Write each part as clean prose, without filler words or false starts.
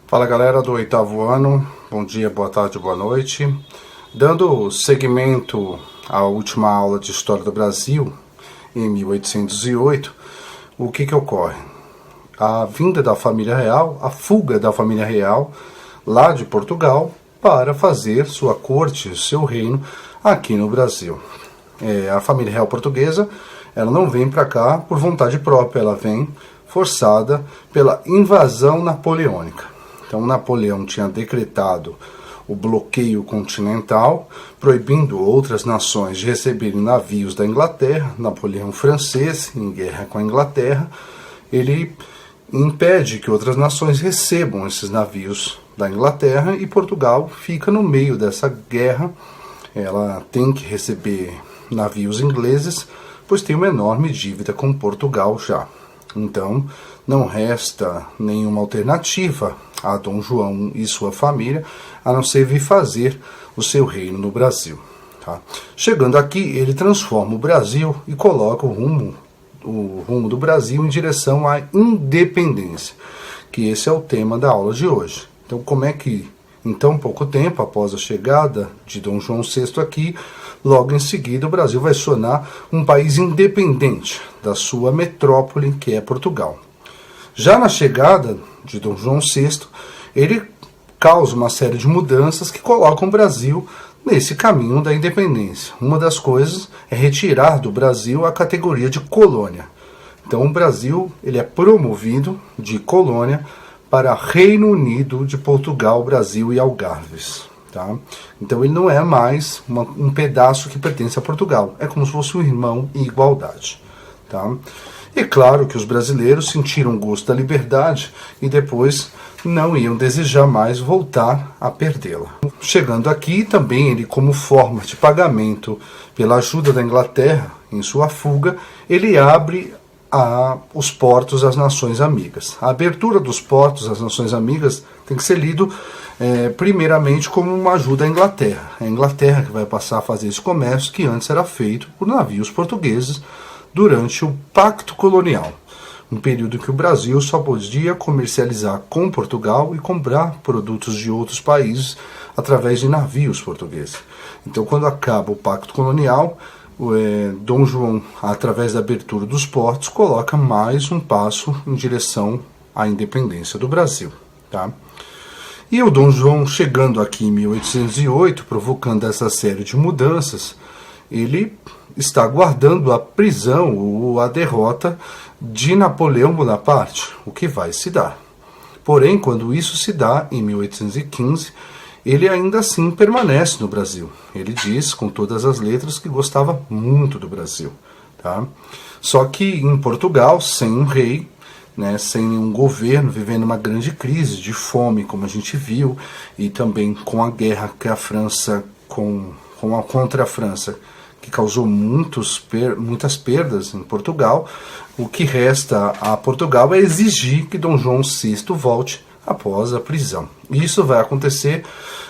Fala galera do 8º ano, bom dia, boa tarde, boa noite. Dando seguimento à última aula de História do Brasil, em 1808, o que ocorre? A vinda da família real, a fuga da família real lá de Portugal para fazer sua corte, seu reino aqui no Brasil. A família real portuguesa, ela não vem para cá por vontade própria, ela vem forçada pela invasão napoleônica. Então Napoleão tinha decretado o bloqueio continental, proibindo outras nações de receberem navios da Inglaterra. Napoleão francês, em guerra com a Inglaterra, ele impede que outras nações recebam esses navios da Inglaterra e Portugal fica no meio dessa guerra. Ela tem que receber navios ingleses, pois tem uma enorme dívida com Portugal já. Então, não resta nenhuma alternativa a Dom João e sua família, a não ser vir fazer o seu reino no Brasil. Tá? Chegando aqui, ele transforma o Brasil e coloca o rumo do Brasil em direção à independência, que esse é o tema da aula de hoje. Então, como é que, em tão pouco tempo, após a chegada de Dom João VI aqui, logo em seguida o Brasil vai se tornar um país independente da sua metrópole, que é Portugal. Já na chegada de Dom João VI, ele causa uma série de mudanças que colocam o Brasil nesse caminho da independência. Uma das coisas é retirar do Brasil a categoria de colônia. Então o Brasil ele é promovido de colônia para Reino Unido de Portugal, Brasil e Algarves. Tá? Então ele não é mais um pedaço que pertence a Portugal. É como se fosse um irmão em igualdade. Tá? E claro que os brasileiros sentiram o gosto da liberdade e depois não iam desejar mais voltar a perdê-la. Chegando aqui também ele, como forma de pagamento pela ajuda da Inglaterra em sua fuga, ele abre os portos às nações amigas. A abertura dos portos às nações amigas tem que ser lido primeiramente como uma ajuda à Inglaterra. É a Inglaterra que vai passar a fazer esse comércio que antes era feito por navios portugueses durante o Pacto Colonial, um período em que o Brasil só podia comercializar com Portugal e comprar produtos de outros países através de navios portugueses. Então, quando acaba o Pacto Colonial, Dom João, através da abertura dos portos, coloca mais um passo em direção à independência do Brasil. Tá? E o Dom João, chegando aqui em 1808, provocando essa série de mudanças, ele está aguardando a prisão ou a derrota de Napoleão Bonaparte, o que vai se dar. Porém, quando isso se dá, em 1815, ele ainda assim permanece no Brasil. Ele diz, com todas as letras, que gostava muito do Brasil. Tá? Só que em Portugal, sem um rei, sem um governo, vivendo uma grande crise de fome, como a gente viu, e também com a guerra que a França, contra a França, que causou muitas perdas em Portugal, o que resta a Portugal é exigir que Dom João VI volte após a prisão. E isso vai acontecer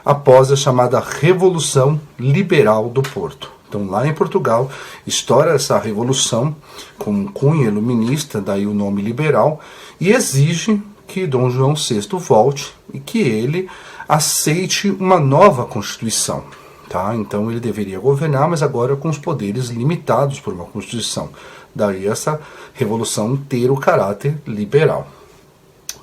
após a chamada Revolução Liberal do Porto. Então, lá em Portugal, estoura essa revolução com cunha iluminista, daí o nome liberal, e exige que Dom João VI volte e que ele aceite uma nova Constituição. Tá? Então ele deveria governar, mas agora com os poderes limitados por uma Constituição. Daí essa revolução ter o caráter liberal.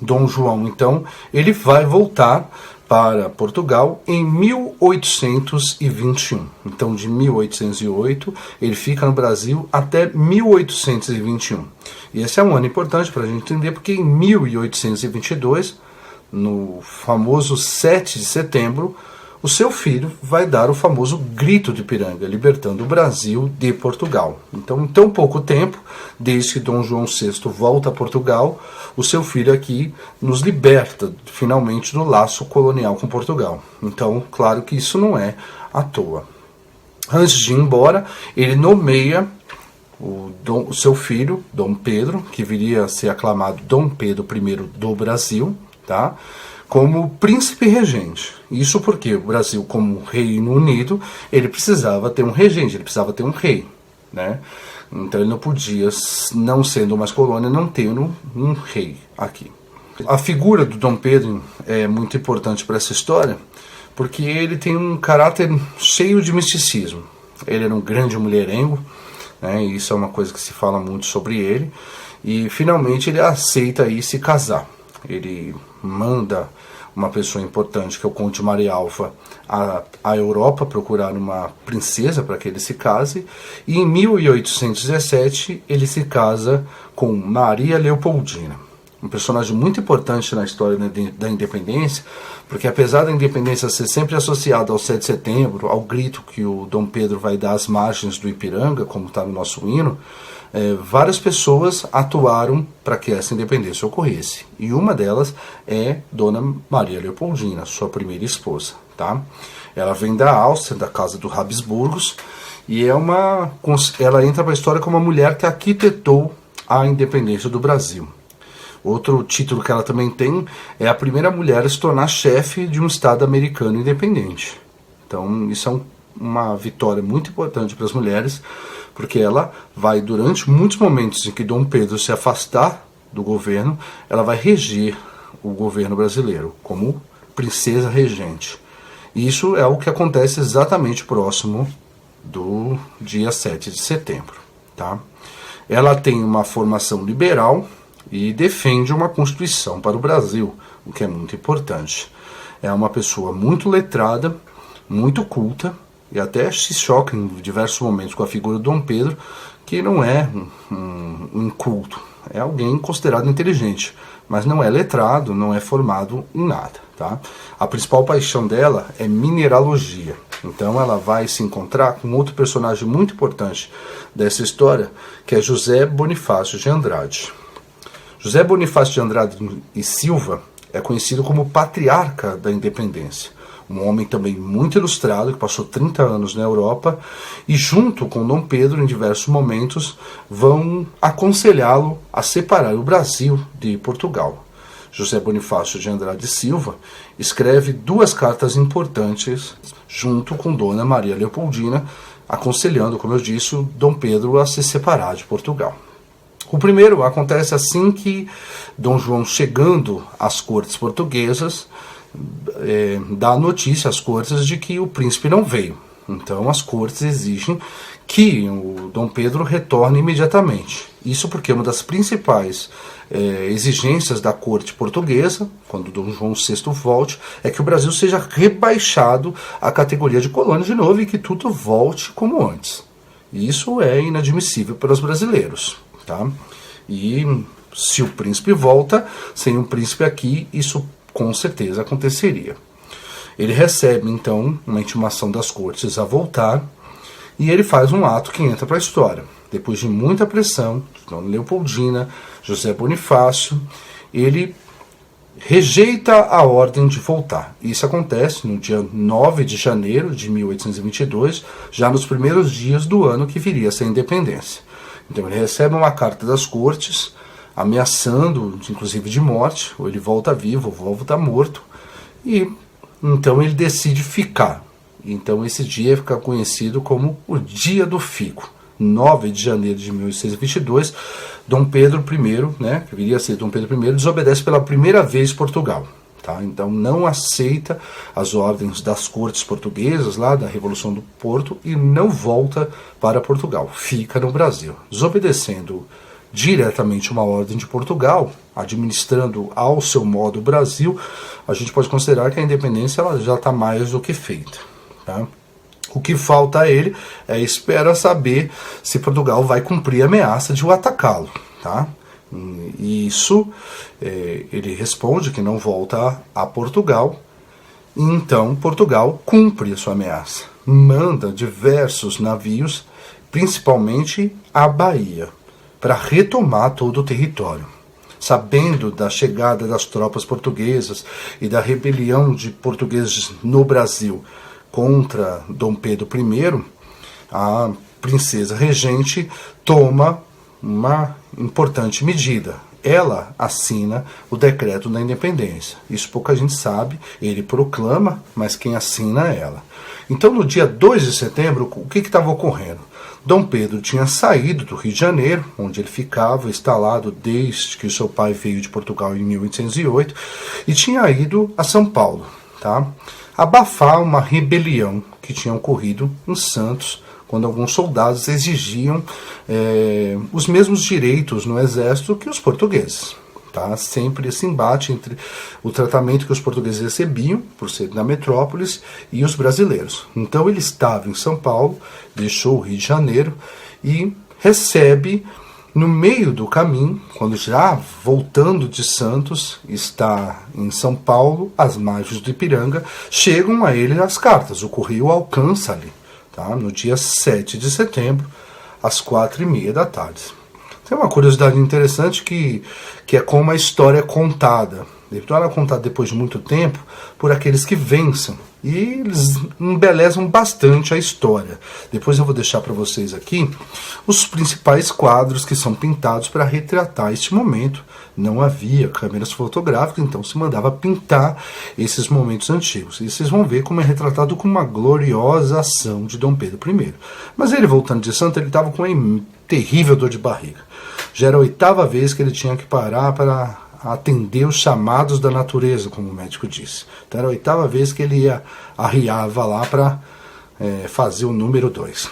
Dom João, então, ele vai voltar para Portugal em 1821. Então, de 1808, ele fica no Brasil até 1821. E esse é um ano importante para a gente entender, porque em 1822, no famoso 7 de setembro, o seu filho vai dar o famoso Grito de Ipiranga, libertando o Brasil de Portugal. Então, em tão pouco tempo, desde que Dom João VI volta a Portugal, o seu filho aqui nos liberta finalmente do laço colonial com Portugal. Então, claro que isso não é à toa. Antes de ir embora, ele nomeia o seu filho, Dom Pedro, que viria a ser aclamado Dom Pedro I do Brasil, tá? Como príncipe regente. Isso porque o Brasil, como Reino Unido, ele precisava ter um regente, ele precisava ter um rei. Né? Então ele não podia, não sendo mais colônia, não ter um rei aqui. A figura do Dom Pedro é muito importante para essa história, porque ele tem um caráter cheio de misticismo. Ele era um grande mulherengo, né, e isso é uma coisa que se fala muito sobre ele, e finalmente ele aceita aí se casar. Ele manda uma pessoa importante, que é o Conde Marialva, à Europa procurar uma princesa para que ele se case, e em 1817 ele se casa com Maria Leopoldina, um personagem muito importante na história da independência, porque apesar da independência ser sempre associada ao 7 de setembro, ao grito que o Dom Pedro vai dar às margens do Ipiranga, como está no nosso hino, várias pessoas atuaram para que essa independência ocorresse. E uma delas é Dona Maria Leopoldina, sua primeira esposa. Tá? Ela vem da Áustria, da casa dos Habsburgos, e ela entra para a história como uma mulher que arquitetou a independência do Brasil. Outro título que ela também tem é a primeira mulher a se tornar chefe de um Estado americano independente. Então isso é uma vitória muito importante para as mulheres, porque ela vai, durante muitos momentos em que Dom Pedro se afastar do governo, ela vai reger o governo brasileiro como princesa regente. E isso é o que acontece exatamente próximo do dia 7 de setembro. Tá? Ela tem uma formação liberal e defende uma Constituição para o Brasil, o que é muito importante. É uma pessoa muito letrada, muito culta, e até se choca em diversos momentos com a figura do Dom Pedro, que não é um inculto, é alguém considerado inteligente, mas não é letrado, não é formado em nada. Tá? A principal paixão dela é mineralogia, então ela vai se encontrar com outro personagem muito importante dessa história, que é José Bonifácio de Andrade. José Bonifácio de Andrade e Silva é conhecido como patriarca da independência. Um homem também muito ilustrado, que passou 30 anos na Europa, e junto com Dom Pedro, em diversos momentos, vão aconselhá-lo a separar o Brasil de Portugal. José Bonifácio de Andrade e Silva escreve 2 cartas importantes junto com Dona Maria Leopoldina, aconselhando, como eu disse, o Dom Pedro a se separar de Portugal. O primeiro acontece assim que Dom João, chegando às cortes portuguesas, dá notícia às cortes de que o príncipe não veio. Então as cortes exigem que o Dom Pedro retorne imediatamente. Isso porque uma das principais exigências da corte portuguesa, quando Dom João VI volte, é que o Brasil seja rebaixado à categoria de colônia de novo e que tudo volte como antes. Isso é inadmissível para os brasileiros. Tá? E se o príncipe volta, sem um príncipe aqui, isso com certeza aconteceria. Ele recebe então uma intimação das cortes a voltar, e ele faz um ato que entra para a história. Depois de muita pressão, Dona Leopoldina, José Bonifácio, ele rejeita a ordem de voltar. Isso acontece no dia 9 de janeiro de 1822, já nos primeiros dias do ano que viria a ser a independência. Então ele recebe uma carta das cortes, ameaçando, inclusive, de morte, ou ele volta vivo, ou volta morto, e então ele decide ficar. Então esse dia fica conhecido como o Dia do Fico. 9 de janeiro de 1822, Dom Pedro I, né, que viria a ser Dom Pedro I, desobedece pela primeira vez Portugal. Tá? Então não aceita as ordens das cortes portuguesas, lá da Revolução do Porto, e não volta para Portugal, fica no Brasil, desobedecendo diretamente uma ordem de Portugal, administrando ao seu modo o Brasil. A gente pode considerar que a independência ela já está mais do que feita. Tá? O que falta a ele é espera saber se Portugal vai cumprir a ameaça de o atacá-lo. Tá? E isso, ele responde que não volta a Portugal, e então Portugal cumpre a sua ameaça. Manda diversos navios, principalmente à Bahia, para retomar todo o território. Sabendo da chegada das tropas portuguesas e da rebelião de portugueses no Brasil contra Dom Pedro I, a princesa regente toma uma importante medida. Ela assina o decreto da independência. Isso pouca gente sabe, ele proclama, mas quem assina é ela. Então no dia 2 de setembro, o que estava ocorrendo? Dom Pedro tinha saído do Rio de Janeiro, onde ele ficava instalado desde que o seu pai veio de Portugal em 1808, e tinha ido a São Paulo, tá? Abafar uma rebelião que tinha ocorrido em Santos, quando alguns soldados exigiam os mesmos direitos no exército que os portugueses. Tá? Sempre esse embate entre o tratamento que os portugueses recebiam, por ser da metrópolis, e os brasileiros. Então ele estava em São Paulo, deixou o Rio de Janeiro e recebe, no meio do caminho, quando já voltando de Santos, está em São Paulo, às margens do Ipiranga, chegam a ele as cartas. O correio alcança ali, tá? No dia 7 de setembro, às 4h30 da tarde. Tem uma curiosidade interessante que é como a história é contada. Ela é contada depois de muito tempo por aqueles que vencem. E eles embelezam bastante a história. Depois eu vou deixar para vocês aqui os principais quadros que são pintados para retratar este momento. Não havia câmeras fotográficas, então se mandava pintar esses momentos antigos. E vocês vão ver como é retratado com uma gloriosa ação de Dom Pedro I. Mas ele, voltando de Santos, ele estava com uma terrível dor de barriga. Já era a 8ª vez que ele tinha que parar para atender os chamados da natureza, como o médico disse. Então era a 8ª vez que ele arriava lá para fazer o número 2.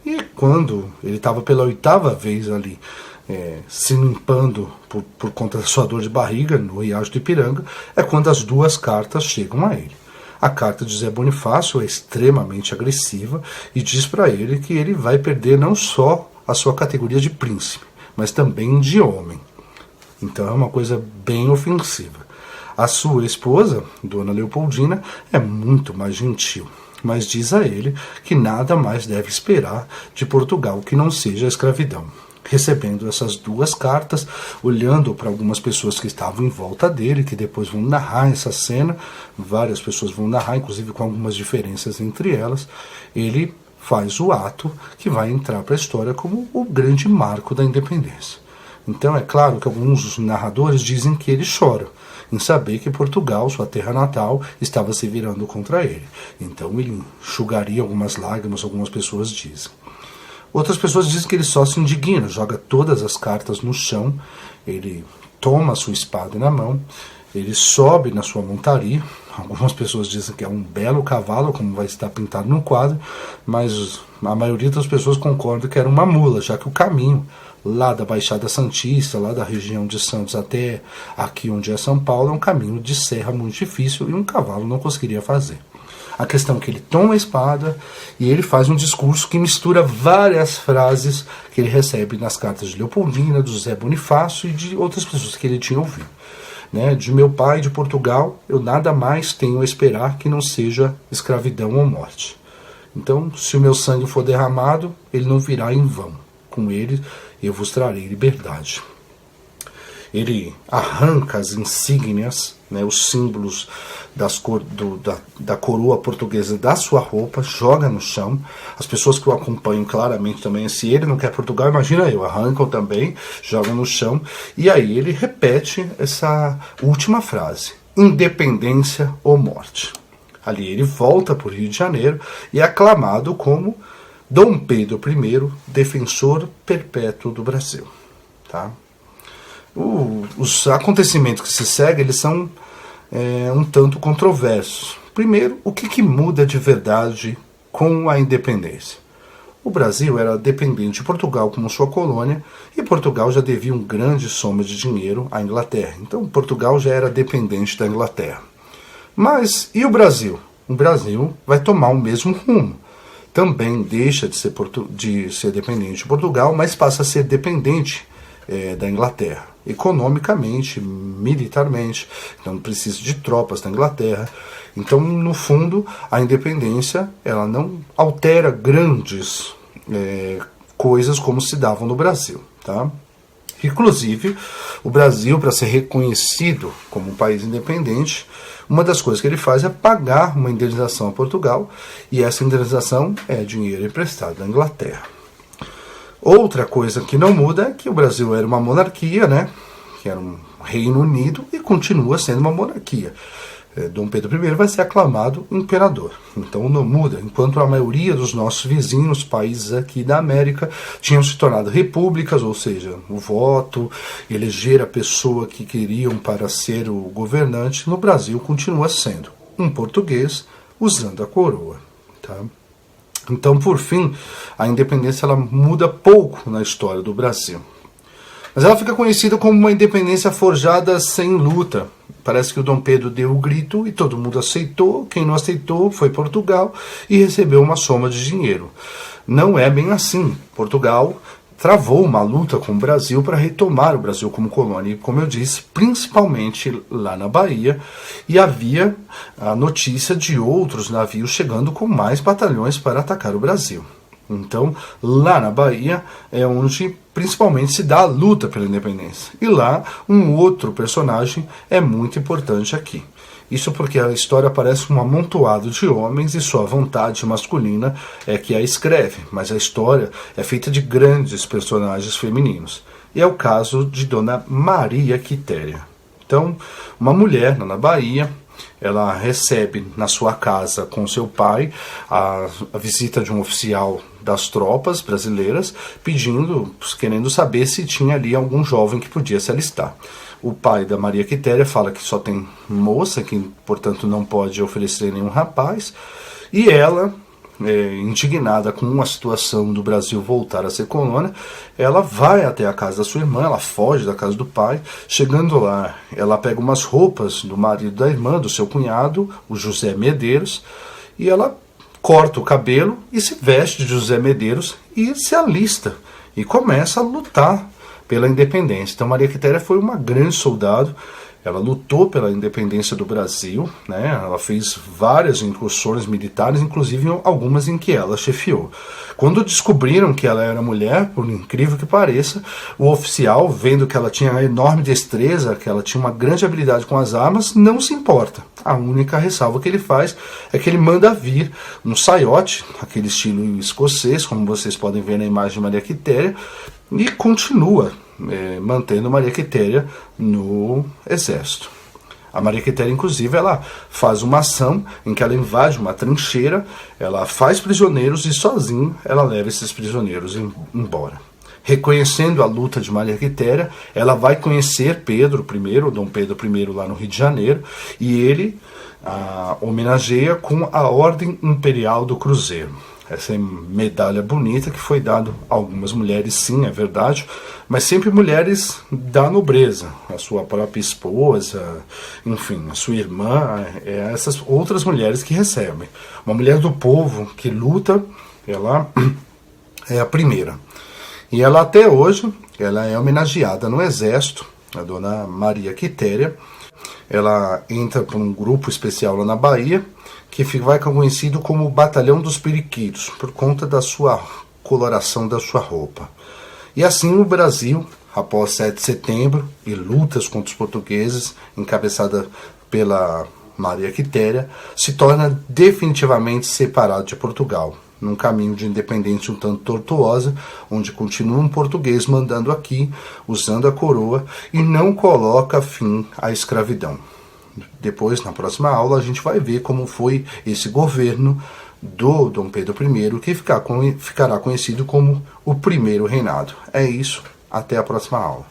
E quando ele estava pela 8ª vez ali, se limpando por conta da sua dor de barriga no Riacho do Ipiranga, é quando as 2 cartas chegam a ele. A carta de Zé Bonifácio é extremamente agressiva e diz para ele que ele vai perder não só a sua categoria de príncipe, mas também de homem. Então é uma coisa bem ofensiva. A sua esposa, Dona Leopoldina, é muito mais gentil, mas diz a ele que nada mais deve esperar de Portugal que não seja a escravidão. Recebendo essas 2 cartas, olhando para algumas pessoas que estavam em volta dele, que depois vão narrar essa cena, várias pessoas vão narrar, inclusive com algumas diferenças entre elas, ele faz o ato que vai entrar para a história como o grande marco da independência. Então é claro que alguns narradores dizem que ele chora em saber que Portugal, sua terra natal, estava se virando contra ele. Então ele enxugaria algumas lágrimas, algumas pessoas dizem. Outras pessoas dizem que ele só se indigna, joga todas as cartas no chão, ele toma a sua espada na mão, ele sobe na sua montaria. Algumas pessoas dizem que é um belo cavalo, como vai estar pintado no quadro, mas a maioria das pessoas concorda que era uma mula, já que o caminho lá da Baixada Santista, lá da região de Santos até aqui onde é São Paulo, é um caminho de serra muito difícil e um cavalo não conseguiria fazer. A questão é que ele toma a espada e ele faz um discurso que mistura várias frases que ele recebe nas cartas de Leopoldina, do Zé Bonifácio e de outras pessoas que ele tinha ouvido. De meu pai, de Portugal, eu nada mais tenho a esperar que não seja escravidão ou morte. Então, se o meu sangue for derramado, ele não virá em vão. Com ele, eu vos trarei liberdade. Ele arranca as insígnias, os símbolos da coroa portuguesa da sua roupa, joga no chão. As pessoas que o acompanham claramente também, se ele não quer Portugal, imagina eu, arrancam também, jogam no chão. E aí ele repete essa última frase: independência ou morte. Ali ele volta para o Rio de Janeiro e é aclamado como Dom Pedro I, defensor perpétuo do Brasil. Tá? Os acontecimentos que se seguem, eles são um tanto controversos. Primeiro, o que muda de verdade com a independência? O Brasil era dependente de Portugal como sua colônia e Portugal já devia um grande soma de dinheiro à Inglaterra. Então Portugal já era dependente da Inglaterra. Mas e o Brasil? O Brasil vai tomar o mesmo rumo. Também deixa de ser dependente de Portugal, mas passa a ser dependente da Inglaterra, economicamente, militarmente. Então precisa de tropas da Inglaterra. Então, no fundo, a independência ela não altera grandes coisas como se davam no Brasil. Tá? Inclusive, o Brasil, para ser reconhecido como um país independente, uma das coisas que ele faz é pagar uma indenização a Portugal, e essa indenização é dinheiro emprestado da Inglaterra. Outra coisa que não muda é que o Brasil era uma monarquia, que era um Reino Unido, e continua sendo uma monarquia. Dom Pedro I vai ser aclamado imperador. Então não muda. Enquanto a maioria dos nossos vizinhos, países aqui da América, tinham se tornado repúblicas, ou seja, o voto, eleger a pessoa que queriam para ser o governante, no Brasil continua sendo um português usando a coroa. Tá? Então, por fim, a independência ela muda pouco na história do Brasil. Mas ela fica conhecida como uma independência forjada sem luta. Parece que o Dom Pedro deu o grito e todo mundo aceitou. Quem não aceitou foi Portugal e recebeu uma soma de dinheiro. Não é bem assim. Portugal travou uma luta com o Brasil para retomar o Brasil como colônia. E, como eu disse, principalmente lá na Bahia. E havia a notícia de outros navios chegando com mais batalhões para atacar o Brasil. Então, lá na Bahia é onde principalmente se dá a luta pela independência. E lá, um outro personagem é muito importante aqui. Isso porque a história parece um amontoado de homens e sua vontade masculina é que a escreve, mas a história é feita de grandes personagens femininos. E é o caso de Dona Maria Quitéria. Então, uma mulher na Bahia, ela recebe na sua casa com seu pai a visita de um oficial das tropas brasileiras, querendo saber se tinha ali algum jovem que podia se alistar. O pai da Maria Quitéria fala que só tem moça, que portanto não pode oferecer nenhum rapaz, e ela, indignada com a situação do Brasil voltar a ser colônia, ela vai até a casa da sua irmã, ela foge da casa do pai. Chegando lá, ela pega umas roupas do marido da irmã, do seu cunhado, o José Medeiros, e ela corta o cabelo e se veste de José Medeiros e se alista e começa a lutar pela independência. Então Maria Quitéria foi uma grande soldado. Ela lutou pela independência do Brasil, né? Ela fez várias incursões militares, inclusive algumas em que ela chefiou. Quando descobriram que ela era mulher, por incrível que pareça, o oficial, vendo que ela tinha uma enorme destreza, que ela tinha uma grande habilidade com as armas, não se importa. A única ressalva que ele faz é que ele manda vir um saiote, aquele estilo escocês, como vocês podem ver na imagem de Maria Quitéria, e continua mantendo Maria Quitéria no exército. A Maria Quitéria, inclusive, ela faz uma ação em que ela invade uma trincheira, ela faz prisioneiros e sozinha ela leva esses prisioneiros embora. Reconhecendo a luta de Maria Quitéria, ela vai conhecer Pedro I, Dom Pedro I, lá no Rio de Janeiro, e ele a homenageia com a Ordem Imperial do Cruzeiro. Essa medalha bonita que foi dada a algumas mulheres, sim, é verdade, mas sempre mulheres da nobreza, a sua própria esposa, enfim, a sua irmã, essas outras mulheres que recebem. Uma mulher do povo que luta, ela é a primeira. E ela até hoje, ela é homenageada no exército, a Dona Maria Quitéria. Ela entra para um grupo especial lá na Bahia, que vai conhecido como Batalhão dos Periquitos, por conta da sua coloração da sua roupa. E assim o Brasil, após 7 de setembro e lutas contra os portugueses, encabeçada pela Maria Quitéria, se torna definitivamente separado de Portugal, num caminho de independência um tanto tortuosa, onde continua um português mandando aqui, usando a coroa, e não coloca fim à escravidão. Depois, na próxima aula, a gente vai ver como foi esse governo do Dom Pedro I, que ficará conhecido como o Primeiro Reinado. É isso, até a próxima aula.